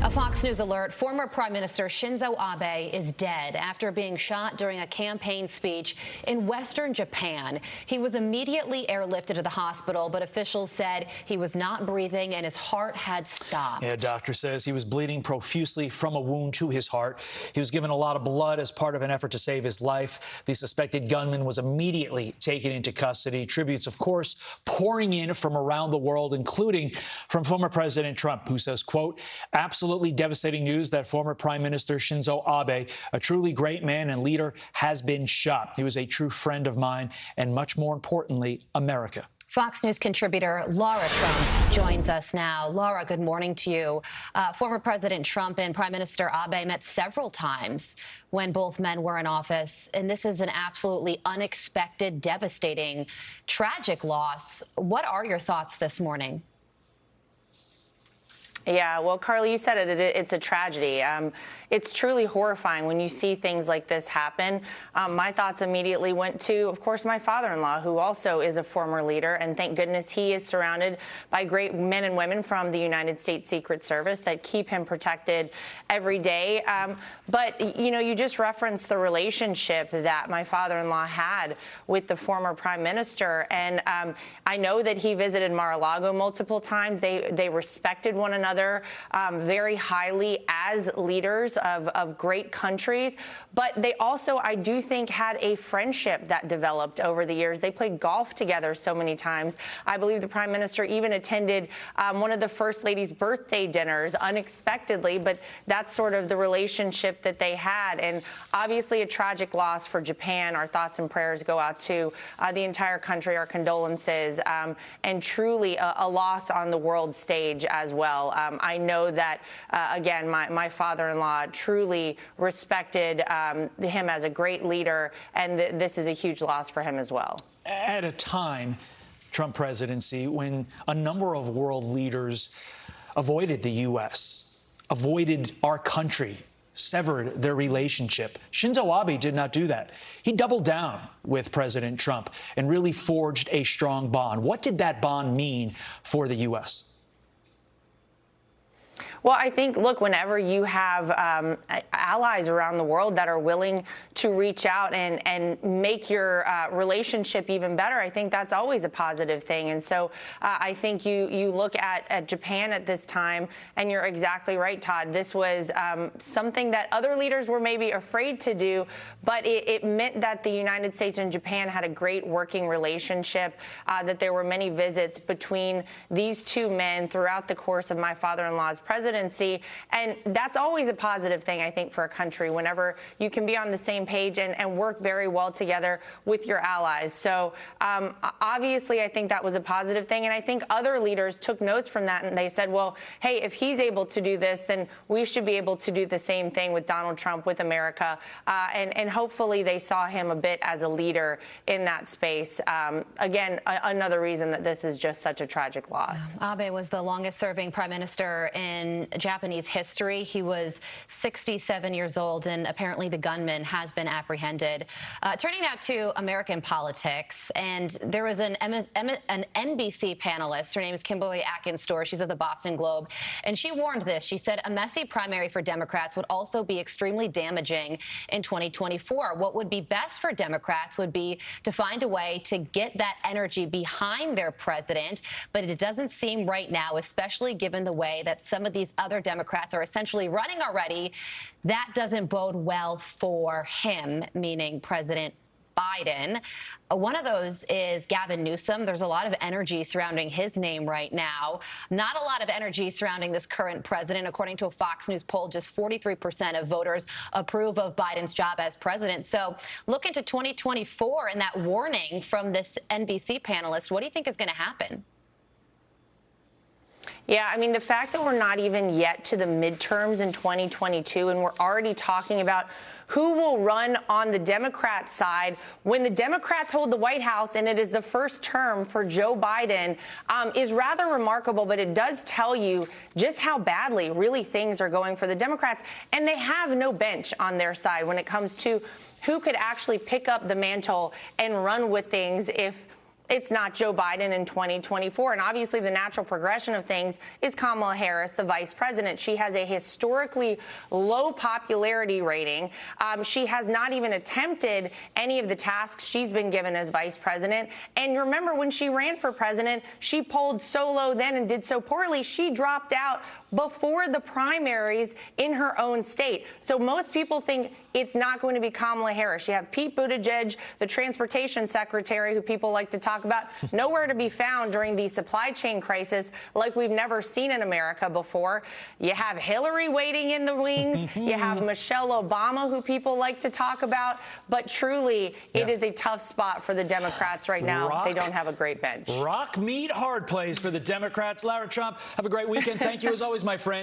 A Fox News alert, former Prime Minister Shinzo Abe is dead after being shot during a campaign speech in western Japan. He was immediately airlifted to the hospital, but officials said he was not breathing and his heart had stopped. Yeah, doctor says he was bleeding profusely from a wound to his heart. He was given a lot of blood as part of an effort to save his life. The suspected gunman was immediately taken into custody. Tributes, of course, pouring in from around the world, including from former President Trump, who says, quote, absolutely devastating news that former Prime Minister Shinzo Abe, a truly great man and leader, has been shot. He was a true friend of mine and, much more importantly, America. Fox News contributor Laura Trump joins us now. Laura, good morning to you. Former President Trump and Prime Minister Abe met several times when both men were in office, and this is an absolutely unexpected, devastating, tragic loss. What are your thoughts this morning? Yeah, well, Carly, you said it. It's a tragedy. It's truly horrifying when you see things like this happen. My thoughts immediately went to, of course, my father-in-law, who also is a former leader, and thank goodness he is surrounded by great men and women from the United States Secret Service that keep him protected every day. But, you know, you just referenced the relationship that my father-in-law had with the former prime minister, and I know that he visited Mar-a-Lago multiple times. They respected one another very highly as leaders of great countries, but they also, I do think, had a friendship that developed over the years. They played golf together so many times. I believe the prime minister even attended one of the first lady's birthday dinners unexpectedly, but that's sort of the relationship that they had. And obviously a tragic loss for Japan. Our thoughts and prayers go out to the entire country, our condolences, and truly a loss on the world stage as well. I know that, again, my father-in-law truly respected him as a great leader, and this is a huge loss for him as well. At a time, Trump presidency, when a number of world leaders avoided the U.S., avoided our country, severed their relationship, Shinzo Abe did not do that. He doubled down with President Trump and really forged a strong bond. What did that bond mean for the U.S.? Well, I think, look, whenever you have allies around the world that are willing to reach out and make your relationship even better, I think that's always a positive thing. And so I think you look at Japan at this time, and you're exactly right, Todd. This was something that other leaders were maybe afraid to do, but it meant that the United States and Japan had a great working relationship, that there were many visits between these two men throughout the course of my father-in-law's presidency. And that's always a positive thing, I think, for a country, whenever you can be on the same page and work very well together with your allies. So obviously, I think that was a positive thing. And I think other leaders took notes from that, and they said, well, hey, if he's able to do this, then we should be able to do the same thing with Donald Trump, with America. And hopefully they saw him a bit as a leader in that space. Again, another reason that this is just such a tragic loss. Abe was the longest serving prime minister in Japanese history. He was 67 years old, and apparently the gunman has been apprehended. Turning now to American politics, and there was an NBC panelist. Her name is Kimberly Atkins-Storr. She's of the Boston Globe, and she warned this. She said a messy primary for Democrats would also be extremely damaging in 2024. What would be best for Democrats would be to find a way to get that energy behind their president, but it doesn't seem right now, especially given the way that some of these other Democrats are essentially running already. That doesn't bode well for him, meaning President Biden. One of those is Gavin Newsom. There's a lot of energy surrounding his name right now. Not a lot of energy surrounding this current president. According to a Fox News poll, just 43% of voters approve of Biden's job as president. So look into 2024 and that warning from this NBC panelist. What do you think is going to happen? Yeah, I mean, the fact that we're not even yet to the midterms in 2022, and we're already talking about who will run on the Democrat side when the Democrats hold the White House and it is the first term for Joe Biden, is rather remarkable. But it does tell you just how badly really things are going for the Democrats. And they have no bench on their side when it comes to who could actually pick up the mantle and run with things if it's not Joe Biden in 2024. And obviously the natural progression of things is Kamala Harris, the vice president. She has a historically low popularity rating. She has not even attempted any of the tasks she's been given as vice president. And remember, when she ran for president, she polled so low then and did so poorly, she dropped out before the primaries in her own state. So most people think it's not going to be Kamala Harris. You have Pete Buttigieg, the transportation secretary, who people like to talk about, nowhere to be found during the supply chain crisis like we've never seen in America before. You have Hillary waiting in the wings. You have Michelle Obama, who people like to talk about. But truly, it is a tough spot for the Democrats right now. They don't have a great bench. Rock, meat, hard plays for the Democrats. Lara Trump, have a great weekend. Thank you, as always, my friend.